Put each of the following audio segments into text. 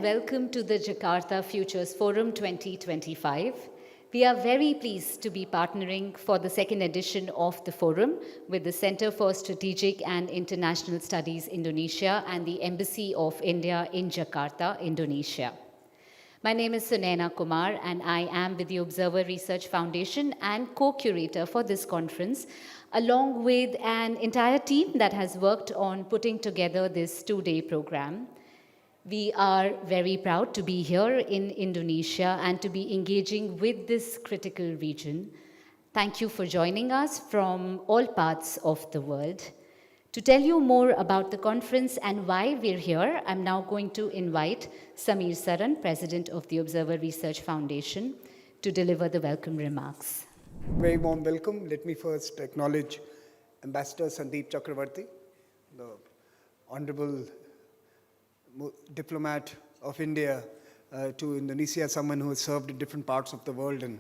welcome to the Jakarta Futures Forum 2025. We are very pleased to be partnering for the second edition of the forum with the Center for Strategic and International Studies Indonesia and the Embassy of India in Jakarta, Indonesia. My name is Sunaina Kumar and I am with the Observer Research Foundation and co-curator for this conference, along with an entire team that has worked on putting together this two-day program. We are very proud to be here in Indonesia and to be engaging with this critical region. Thank you for joining us from all parts of the world. To tell you more about the conference and why we're here, I'm now going to invite Samir Saran, President of the Observer Research Foundation, to deliver the welcome remarks. Very warm welcome. Let me first acknowledge Ambassador Sandeep Chakravarti, the Honorable diplomat of India to Indonesia, someone who has served in different parts of the world and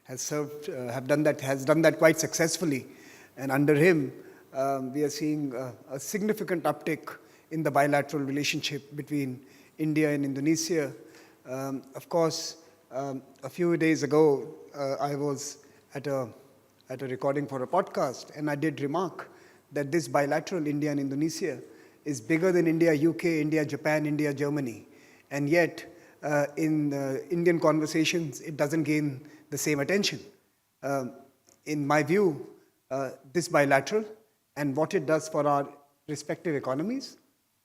has done that quite successfully. And under him, we are seeing a significant uptick in the bilateral relationship between India and Indonesia. Of course, a few days ago, I was at a recording for a podcast, and I did remark that this bilateral India and Indonesia is bigger than India, UK, India, Japan, India, Germany. And yet, in Indian conversations, it doesn't gain the same attention. In my view, this bilateral and what it does for our respective economies,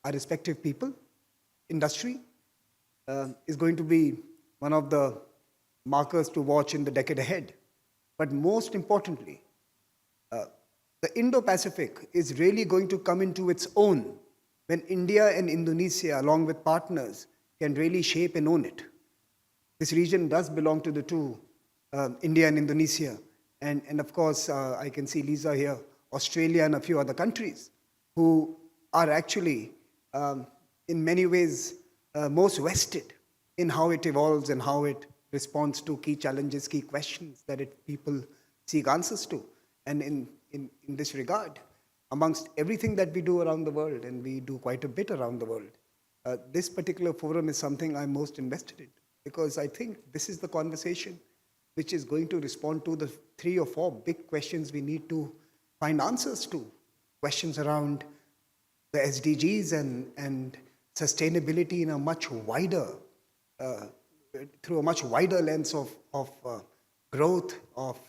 our respective people, industry, is going to be one of the markers to watch in the decade ahead. But most importantly, the Indo-Pacific is really going to come into its own when India and Indonesia, along with partners, can really shape and own it. This region does belong to the two, India and Indonesia. And of course, I can see Lisa here, Australia and a few other countries who are actually, in many ways, most vested in how it evolves and how it responds to key challenges, key questions that people seek answers to. And in this regard, amongst everything that we do around the world, and we do quite a bit around the world, this particular forum is something I'm most invested in, because I think this is the conversation which is going to respond to the 3 or 4 big questions we need to find answers to. Questions around the SDGs and sustainability in a much wider, through a much wider lens of growth, of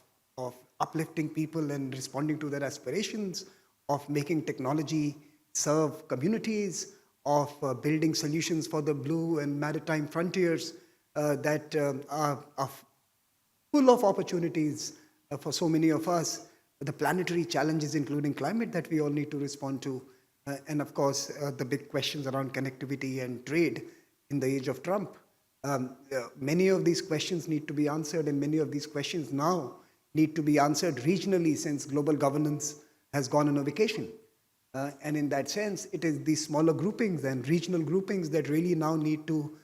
uplifting people and responding to their aspirations, of making technology serve communities, of building solutions for the blue and maritime frontiers that are full of opportunities for so many of us, the planetary challenges including climate that we all need to respond to, and of course the big questions around connectivity and trade in the age of Trump. Many of these questions need to be answered, and many of these questions now need to be answered regionally, since global governance has gone on a vacation. And in that sense, it is these smaller groupings and regional groupings that really now need to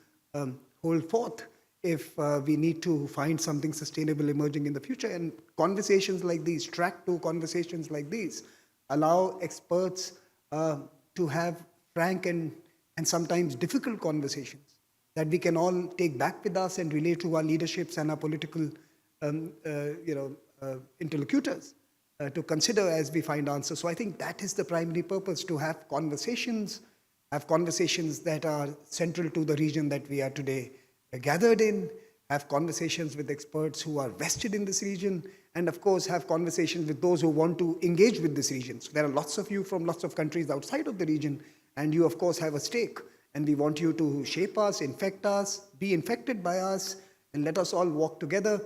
hold forth if we need to find something sustainable emerging in the future. And conversations like these, track 2 conversations like these, allow experts to have frank and sometimes difficult conversations that we can all take back with us and relate to our leaderships and our political interlocutors to consider as we find answers. So I think that is the primary purpose, to have conversations that are central to the region that we are today gathered in, have conversations with experts who are vested in this region, and of course have conversations with those who want to engage with this region. So there are lots of you from lots of countries outside of the region, and you of course have a stake, and we want you to shape us, infect us, be infected by us, and let us all walk together,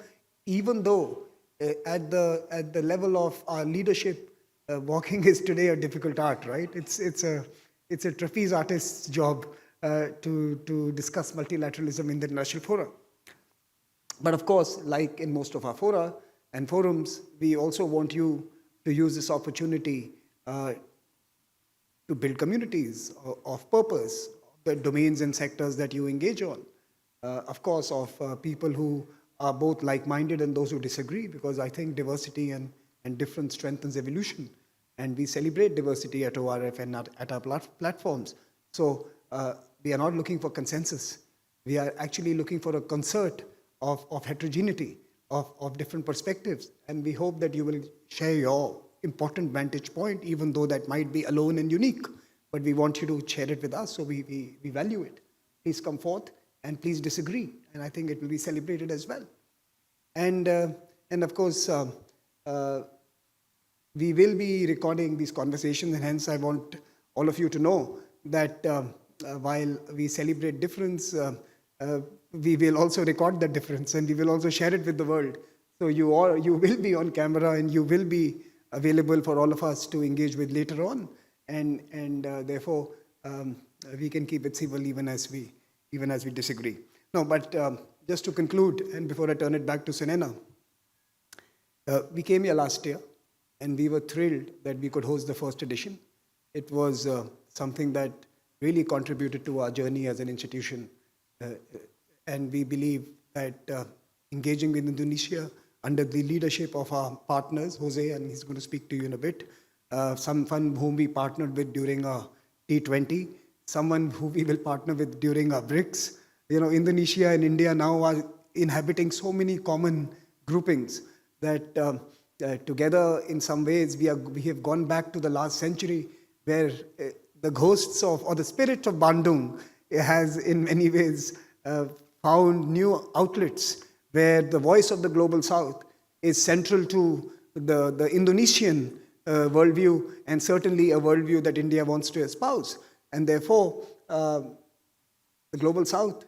even though at the level of our leadership, walking is today a difficult art, right? It's a trapeze artist's job to discuss multilateralism in the international fora. But of course, like in most of our fora and forums, we also want you to use this opportunity to build communities of purpose, the domains and sectors that you engage on. Of course, of people who are both like-minded and those who disagree, because I think diversity and difference strengthens evolution. And we celebrate diversity at ORF and at our platforms. So we are not looking for consensus. We are actually looking for a concert of heterogeneity, of different perspectives. And we hope that you will share your important vantage point, even though that might be alone and unique. But we want you to share it with us, so we value it. Please come forth and please disagree. And I think it will be celebrated as well. And of course, we will be recording these conversations, and hence I want all of you to know that while we celebrate difference, we will also record that difference, and we will also share it with the world. So you will be on camera, and you will be available for all of us to engage with later on, and therefore we can keep it civil even as we disagree. No, but just to conclude, and before I turn it back to Sunena, we came here last year, and we were thrilled that we could host the first edition. It was something that really contributed to our journey as an institution. And we believe that engaging with Indonesia under the leadership of our partners, Jose, and he's going to speak to you in a bit, someone whom we partnered with during our T20, someone who we will partner with during our BRICS. You know, Indonesia and India now are inhabiting so many common groupings that together, in some ways, we have gone back to the last century, where the ghosts or the spirit of Bandung has, in many ways, found new outlets where the voice of the global South is central to the Indonesian worldview, and certainly a worldview that India wants to espouse. And therefore, the global South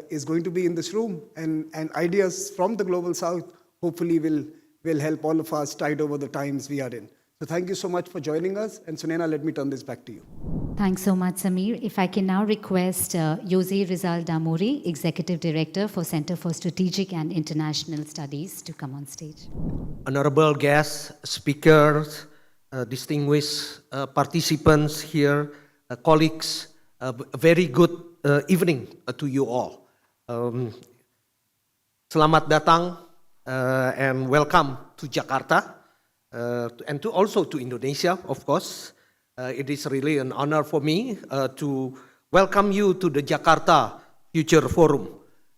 is going to be in this room, and ideas from the global South hopefully will help all of us tide over the times we are in. So thank you so much for joining us. And Sunena, let me turn this back to you. Thanks so much, Samir. If I can now request Jose Rizal Damuri, Executive Director for Center for Strategic and International Studies, to come on stage. Honorable guests, speakers, distinguished participants here, colleagues, a very good evening to you all. Selamat datang and welcome to Jakarta and also to Indonesia, of course. It is really an honor for me to welcome you to the Jakarta Future Forum.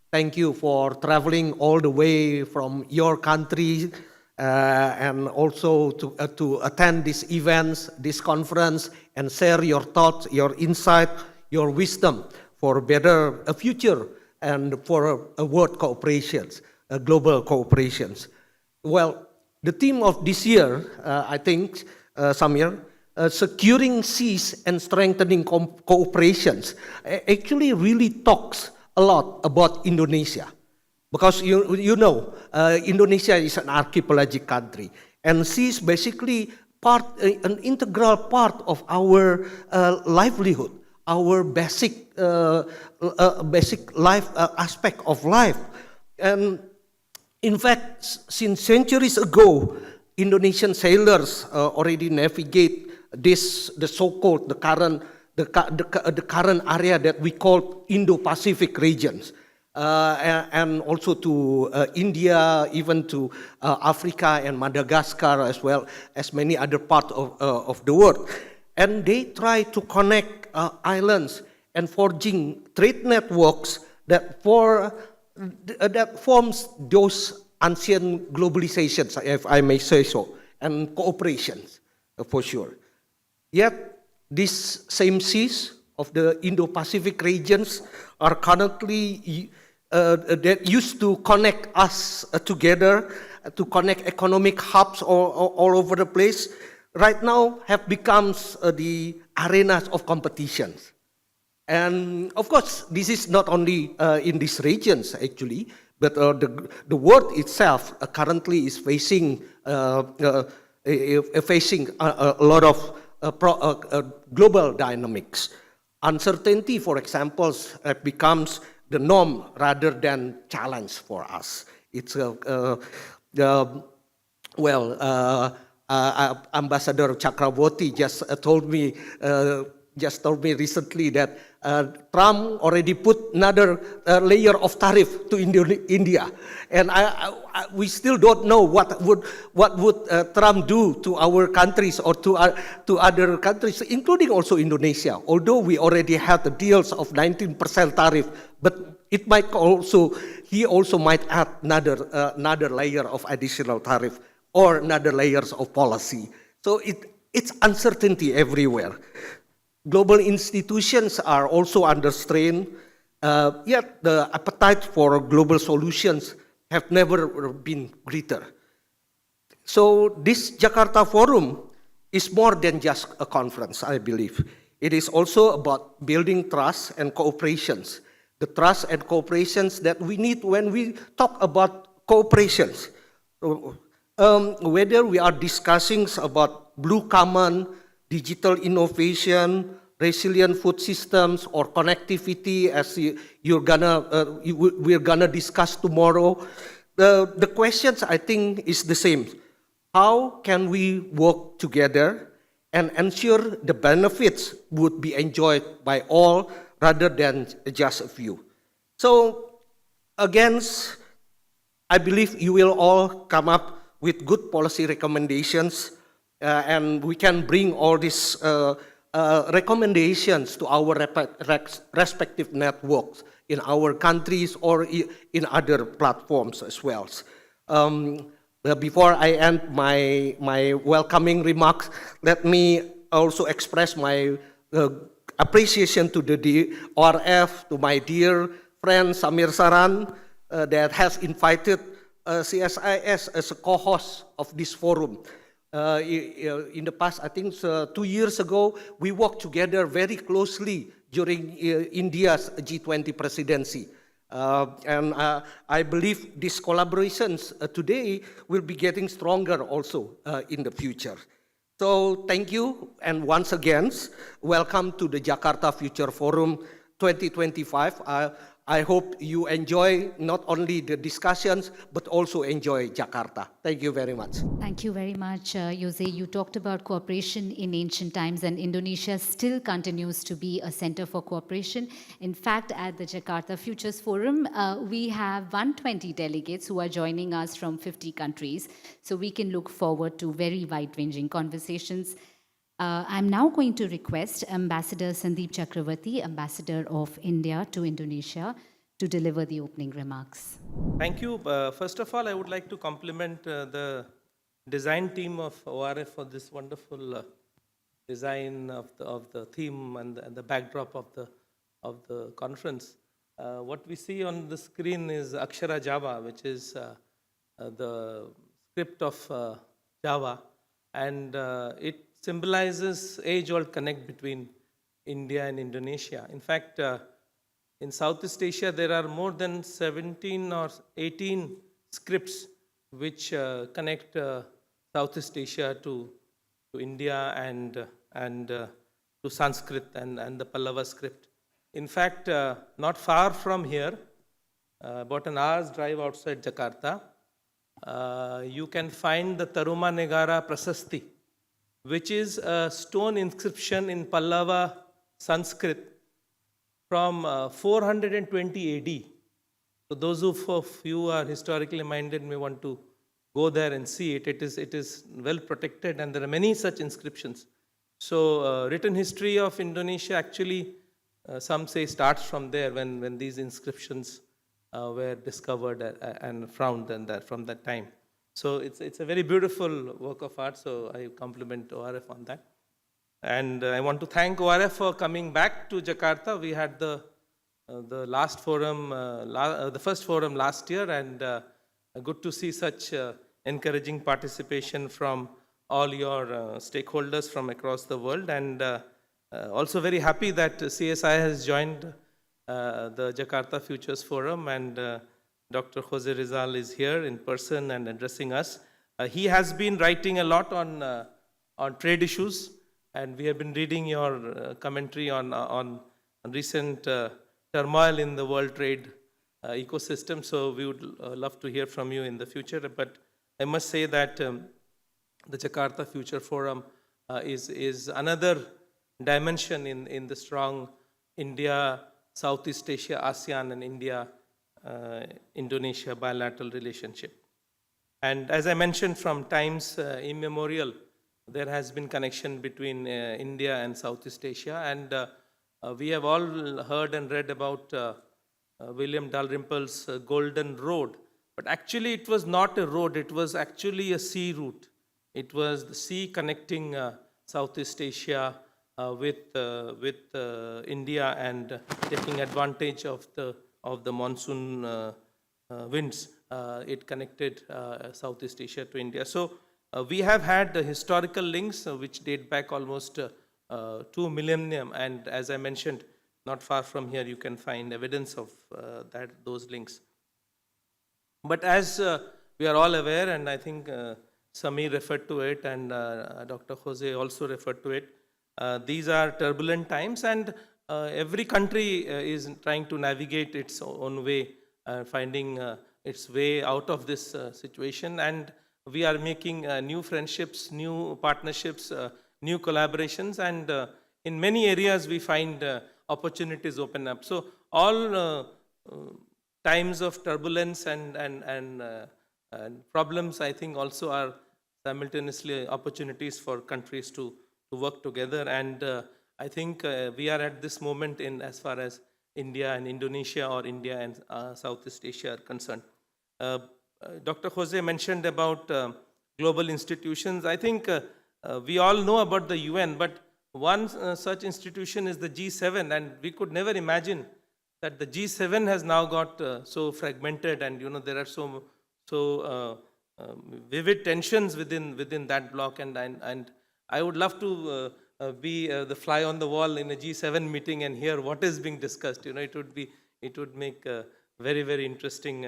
Thank you for traveling all the way from your country and also to attend these events, this conference, and share your thoughts, your insight, your wisdom for a future and for a world cooperations, global cooperations. Well, the theme of this year, I think, Samir, securing seas and strengthening cooperations, actually really talks a lot about Indonesia. Because you know, Indonesia is an archipelagic country, and seas basically an integral part of our livelihood, our basic life aspect of life. And in fact, since centuries ago, Indonesian sailors already navigate the so-called the current area that we call Indo-Pacific regions, and also to India, even to Africa and Madagascar, as well as many other parts of the world. And they try to connect islands and forging trade networks that forms those ancient globalizations, if I may say so, and cooperations, for sure. Yet, these same seas of the Indo-Pacific regions are currently that used to connect us together, to connect economic hubs all over the place, right now have become the arenas of competitions. And of course, this is not only in these regions actually, but the world itself currently is facing a lot of global dynamics. Uncertainty, for example, becomes the norm rather than challenge for us. It's Ambassador Chakraborty just told me recently that Trump already put another layer of tariff to India, and we still don't know what would Trump do to our countries or to other countries, including also Indonesia. Although we already had the deals of 19% tariff, but It might he also might add another layer of additional tariff or another layers of policy. So it's uncertainty everywhere. Global institutions are also under strain, yet the appetite for global solutions have never been greater. So this Jakarta Forum is more than just a conference, I believe. It is also about building trust and cooperations. The trust and cooperations that we need when we talk about cooperations. Whether we are discussing about blue common, digital innovation, resilient food systems, or connectivity, as we're gonna discuss tomorrow, the questions I think is the same. How can we work together and ensure the benefits would be enjoyed by all rather than just a few? So, again, I believe you will all come up with good policy recommendations, and we can bring all these recommendations to our respective networks in our countries or in other platforms as well. Before I end my welcoming remarks, let me also express my appreciation to the DRF, to my dear friend Samir Saran, that has invited CSIS as a co-host of this forum. In the past, I think 2 years ago, we worked together very closely during India's G20 presidency. And I believe these collaborations today will be getting stronger also in the future. So thank you, and once again, welcome to the Jakarta Future Forum 2025. I hope you enjoy not only the discussions, but also enjoy Jakarta. Thank you very much. Thank you very much, Jose. You talked about cooperation in ancient times, and Indonesia still continues to be a center for cooperation. In fact, at the Jakarta Futures Forum, we have 120 delegates who are joining us from 50 countries. So we can look forward to very wide-ranging conversations. I'm now going to request Ambassador Sandeep Chakravarti, Ambassador of India to Indonesia, to deliver the opening remarks. Thank you. First of all, I would like to compliment the design team of ORF for this wonderful design of the theme and the backdrop of the conference. What we see on the screen is Akshara Java, which is the script of Java, and it symbolizes age-old connect between India and Indonesia. In fact, in Southeast Asia, there are more than 17 or 18 scripts which connect Southeast Asia to India and to Sanskrit and the Pallava script. In fact, not far from here, about an hour's drive outside Jakarta, you can find the Taruma Negara Prasasti, which is a stone inscription in Pallava Sanskrit from 420 AD. So those of you who are historically minded may want to go there and see it. It is well protected, and there are many such inscriptions. So written history of Indonesia actually, some say, starts from there when these inscriptions were discovered and found from that time. So it's a very beautiful work of art, so I compliment ORF on that. And I want to thank ORF for coming back to Jakarta. We had the last forum, the first forum last year, and good to see such encouraging participation from all your stakeholders from across the world. And also very happy that CSI has joined the Jakarta Futures Forum, and Dr. Jose Rizal is here in person and addressing us. He has been writing a lot on trade issues, and we have been reading your commentary on recent turmoil in the world trade ecosystem. So we would love to hear from you in the future. But I must say that the Jakarta Future Forum is another dimension in the strong India, Southeast Asia, ASEAN, and India Indonesia bilateral relationship. And as I mentioned, from times immemorial, there has been connection between India and Southeast Asia, and we have all heard and read about William Dalrymple's Golden Road. But actually it was not a road, it was actually a sea route. It was the sea connecting Southeast Asia with India and taking advantage of the monsoon winds. It connected Southeast Asia to India. So we have had historical links which date back almost 2 millennium, and as I mentioned, not far from here you can find evidence of those links. But as we are all aware, and I think Samir referred to it and Dr. Jose also referred to it, these are turbulent times, and every country is trying to navigate its own way, finding its way out of this situation, and we are making new friendships, new partnerships, new collaborations, and in many areas we find opportunities open up. So all times of turbulence and problems, I think, also are simultaneously opportunities for countries to work together. And I think we are at this moment in as far as India and Indonesia or India and Southeast Asia are concerned. Dr. Jose mentioned about global institutions. I think we all know about the UN, but one such institution is the G7, and we could never imagine that the G7 has now got so fragmented, and there are so vivid tensions within that bloc, and I would love to be the fly on the wall in a G7 meeting and hear what is being discussed. It would make very interesting.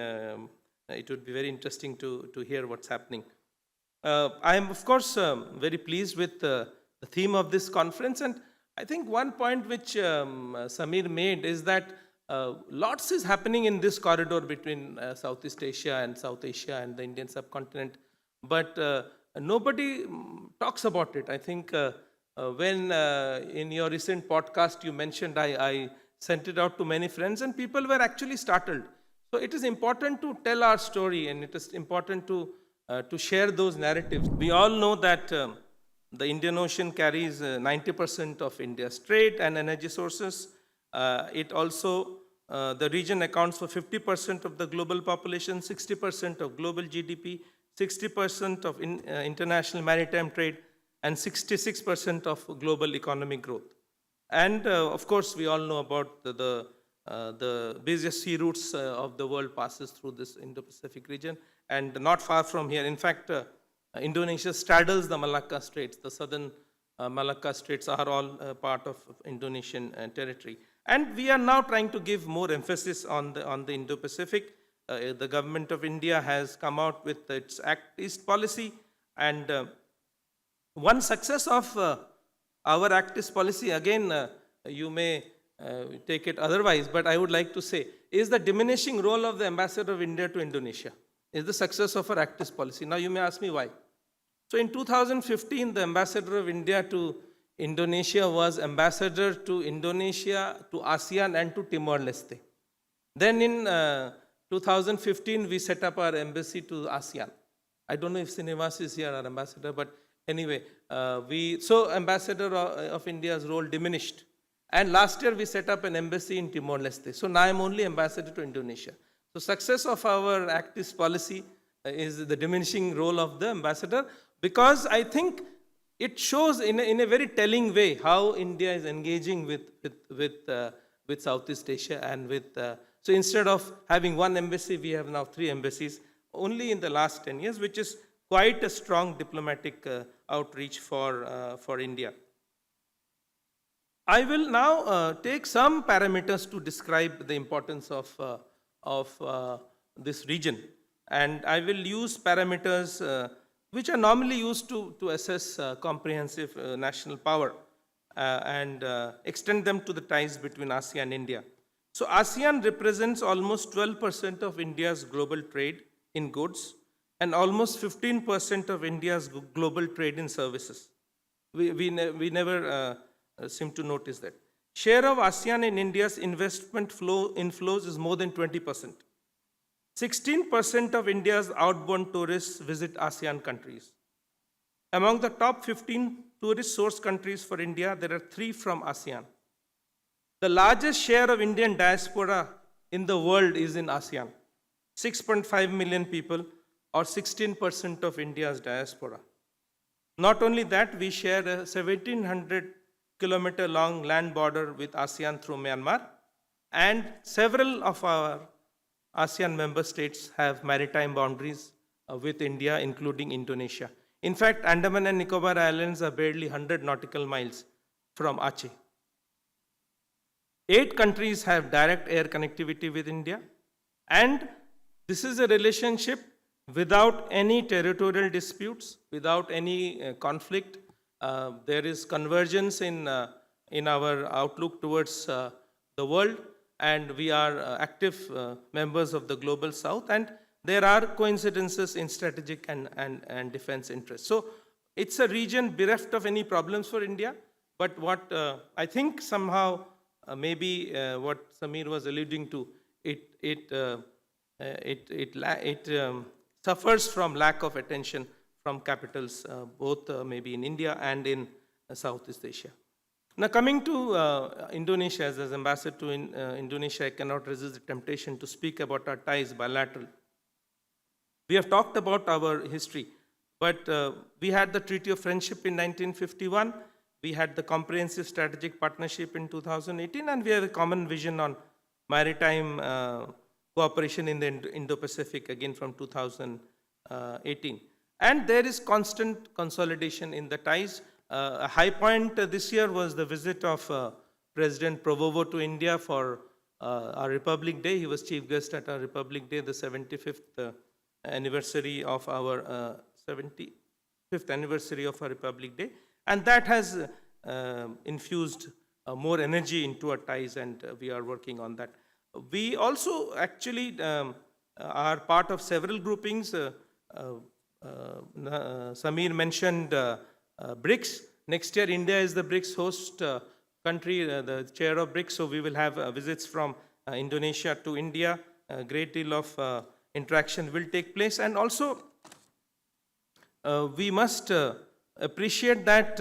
It would be very interesting to hear what's happening. I am, of course, very pleased with the theme of this conference, and I think one point which Samir made is that lots is happening in this corridor between Southeast Asia and South Asia and the Indian subcontinent, but nobody talks about it. I think when in your recent podcast you mentioned, I sent it out to many friends, and people were actually startled. So it is important to tell our story, and it is important to share those narratives. We all know that the Indian Ocean carries 90% of India's trade and energy sources. It also, the region accounts for 50% of the global population, 60% of global GDP, 60% of international maritime trade, and 66% of global economic growth. And of course, we all know about the busiest sea routes of the world passes through this Indo-Pacific region, and not far from here. In fact, Indonesia straddles the Malacca Straits. The southern Malacca Straits are all part of Indonesian territory. And we are now trying to give more emphasis on the Indo-Pacific. The government of India has come out with its Act East policy, and one success of our Act East policy, again, you may take it otherwise, but I would like to say, is the diminishing role of the ambassador of India to Indonesia, is the success of our Act East policy. Now you may ask me why. So in 2015, the ambassador of India to Indonesia was ambassador to Indonesia, to ASEAN, and to Timor-Leste. Then in 2015, we set up our embassy to ASEAN. I don't know if Srinivas is here, our ambassador, but anyway, so ambassador of India's role diminished. And last year, we set up an embassy in Timor-Leste. So now I'm only ambassador to Indonesia. So success of our Act East policy is the diminishing role of the ambassador, because I think it shows in a very telling way how India is engaging with Southeast Asia and with. So instead of having one embassy, we have now 3 embassies only in the last 10 years, which is quite a strong diplomatic outreach for India. I will now take some parameters to describe the importance of this region, and I will use parameters which are normally used to assess comprehensive national power and extend them to the ties between ASEAN and India. So ASEAN represents almost 12% of India's global trade in goods and almost 15% of India's global trade in services. We never seem to notice that. Share of ASEAN in India's investment inflows is more than 20%. 16% of India's outbound tourists visit ASEAN countries. Among the top 15 tourist source countries for India, there are 3 from ASEAN. The largest share of Indian diaspora in the world is in ASEAN. 6.5 million people, or 16% of India's diaspora. Not only that, we share a 1,700-kilometer long land border with ASEAN through Myanmar, and several of our ASEAN member states have maritime boundaries with India, including Indonesia. In fact, Andaman and Nicobar Islands are barely 100 nautical miles from Aceh. 8 countries have direct air connectivity with India, and this is a relationship without any territorial disputes, without any conflict. There is convergence in our outlook towards the world, and we are active members of the Global South, and there are coincidences in strategic and defense interests. So it's a region bereft of any problems for India, but what I think somehow maybe what Samir was alluding to, it suffers from lack of attention from capitals, both maybe in India and in Southeast Asia. Now coming to Indonesia, as ambassador to Indonesia, I cannot resist the temptation to speak about our ties bilateral. We have talked about our history, but we had the Treaty of Friendship in 1951, we had the Comprehensive Strategic Partnership in 2018, and we have a common vision on maritime cooperation in the Indo-Pacific again from 2018. And there is constant consolidation in the ties. A high point this year was the visit of President Prabowo to India for our Republic Day. He was chief guest at our Republic Day, the 75th anniversary of our 75th anniversary of our Republic Day. And that has infused more energy into our ties, and we are working on that. We also actually are part of several groupings. Samir mentioned BRICS. Next year, India is the BRICS host country, the chair of BRICS, so we will have visits from Indonesia to India. A great deal of interaction will take place, and also we must appreciate that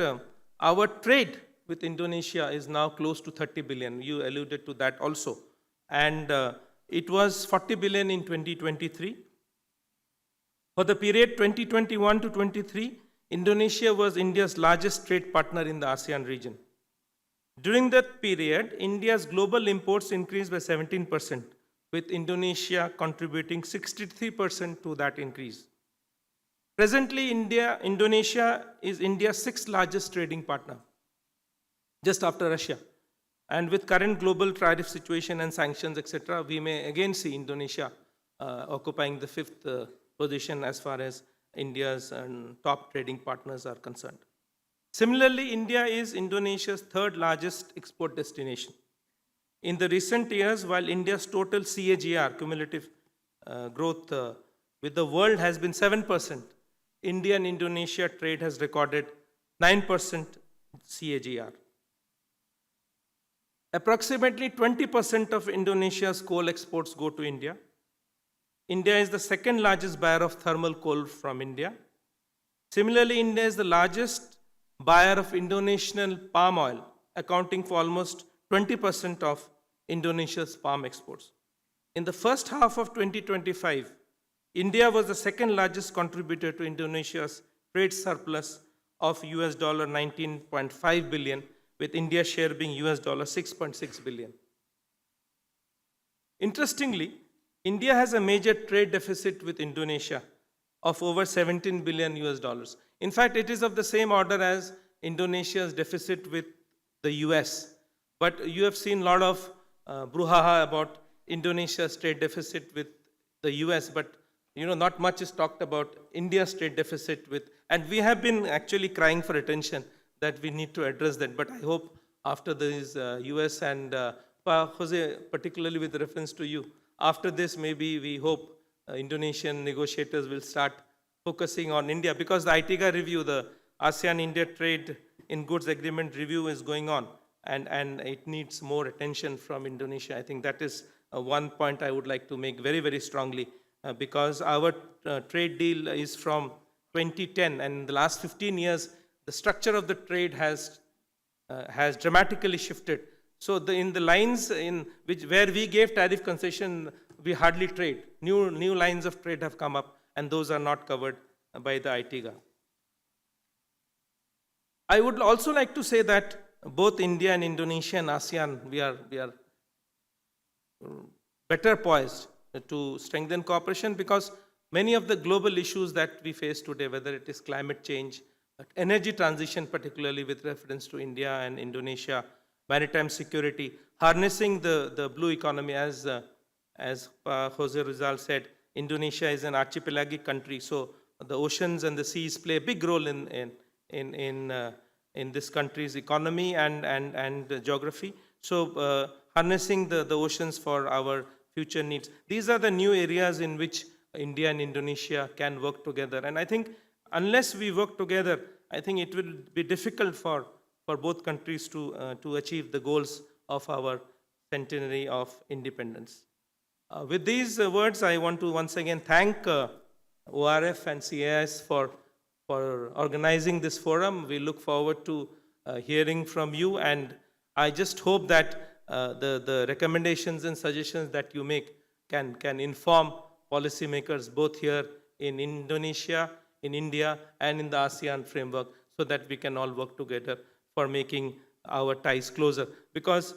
our trade with Indonesia is now close to 30 billion. You alluded to that also. And it was 40 billion in 2023. For the period 2021 to 23, Indonesia was India's largest trade partner in the ASEAN region. During that period, India's global imports increased by 17%, with Indonesia contributing 63% to that increase. Presently, Indonesia is India's 6th largest trading partner, just after Russia. And with current global tariff situation and sanctions, etc., we may again see Indonesia occupying the 5th position as far as India's top trading partners are concerned. Similarly, India is Indonesia's 3rd largest export destination. In the recent years, while India's total CAGR, cumulative growth with the world, has been 7%, India and Indonesia trade has recorded 9% CAGR. Approximately 20% of Indonesia's coal exports go to India. India is the 2nd largest buyer of thermal coal from India. Similarly, India is the largest buyer of Indonesian palm oil, accounting for almost 20% of Indonesia's palm exports. In the first half of 2025, India was the 2nd largest contributor to Indonesia's trade surplus of US $19.5 billion, with India's share being US $6.6 billion. Interestingly, India has a major trade deficit with Indonesia of over 17 billion US dollars. In fact, it is of the same order as Indonesia's deficit with the US. But you have seen a lot of brouhaha about Indonesia's trade deficit with the US, but not much is talked about India's trade deficit with, and we have been actually crying for attention that we need to address that. But I hope after this US and Jose, particularly with reference to you, after this maybe we hope Indonesian negotiators will start focusing on India, because the ITIGA review, the ASEAN-India Trade in Goods Agreement review, is going on, and it needs more attention from Indonesia. I think that is one point I would like to make very, very strongly, because our trade deal is from 2010, and in the last 15 years, the structure of the trade has dramatically shifted. So in the lines in which where we gave tariff concession, we hardly trade. New lines of trade have come up, and those are not covered by the ITGA. I would also like to say that both India and Indonesia and ASEAN, we are better poised to strengthen cooperation, because many of the global issues that we face today, whether it is climate change, energy transition, particularly with reference to India and Indonesia, maritime security, harnessing the blue economy, as Jose Rizal said, Indonesia is an archipelagic country, so the oceans and the seas play a big role in this country's economy and geography. So harnessing the oceans for our future needs. These are the new areas in which India and Indonesia can work together. And I think unless we work together, I think it will be difficult for both countries to achieve the goals of our centenary of independence. With these words, I want to once again thank ORF and CAS for organizing this forum. We look forward to hearing from you, and I just hope that the recommendations and suggestions that you make can inform policymakers both here in Indonesia, in India, and in the ASEAN framework, so that we can all work together for making our ties closer. Because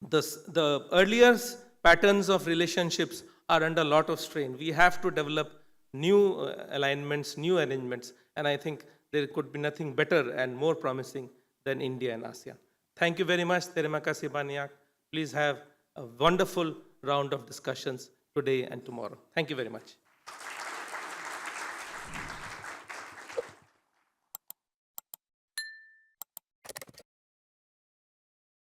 the earlier patterns of relationships are under a lot of strain. We have to develop new alignments, new arrangements, and I think there could be nothing better and more promising than India and ASEAN. Thank you very much. Terima kasih banyak. Please have a wonderful round of discussions today and tomorrow. Thank you very much.